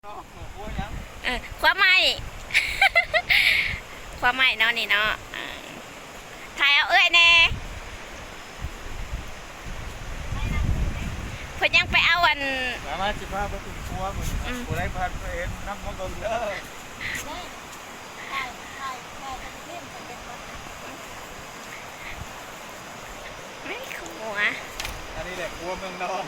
ความไม่ ความไม่เนาะนี่เนาะถ่ายเอาเอ้ยแน่เพิ่นยังไปเอาอันสามารถ15ประตูครัวเหมือนผู้ได้พันเอ็นน้ำมันก็เยอะไม่ขัวอันนี้แหละครัวเมืองนอก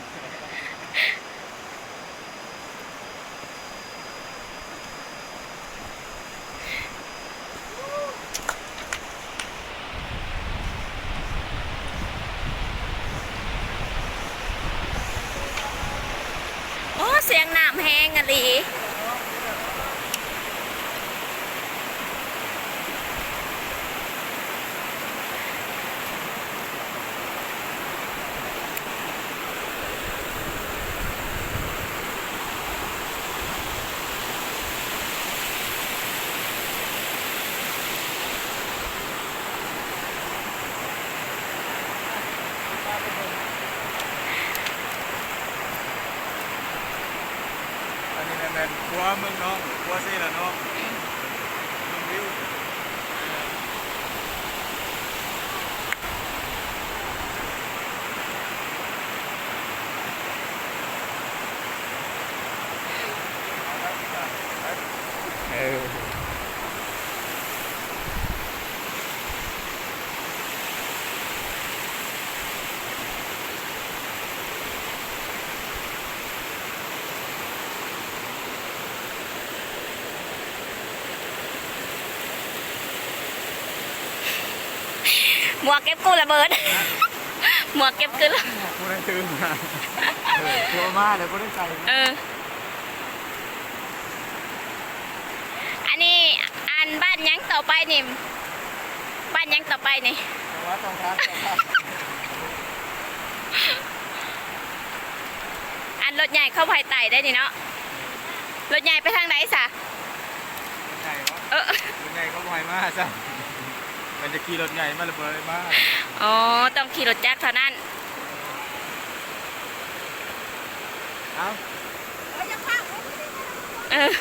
โอ้เสียงน้ำแห้งอะลีแม่นครัวเมืองน้องครัวซี่ละน้องเมืองวิวหมวกเก็บกูระเบิด หมวกเก็บกูละกูได้ตื่นมาครัวมาเดี๋ยวกูได้ใส่อันนี้อันบ้านยังต่อไปนี่บ้านยังต่อไปนี่วัดตรงครับอันรถใหญ่เข้าภายใต้ได้นี่เนาะรถใหญ่ไปทางไหนสะใหญ่วะรถใหญ่ก็ลอยมาจ้ะมันจะขี่รถใหญ่มาระเบิดมาอ๋อต้องขี่รถจักรเท่านั้นเอาเออ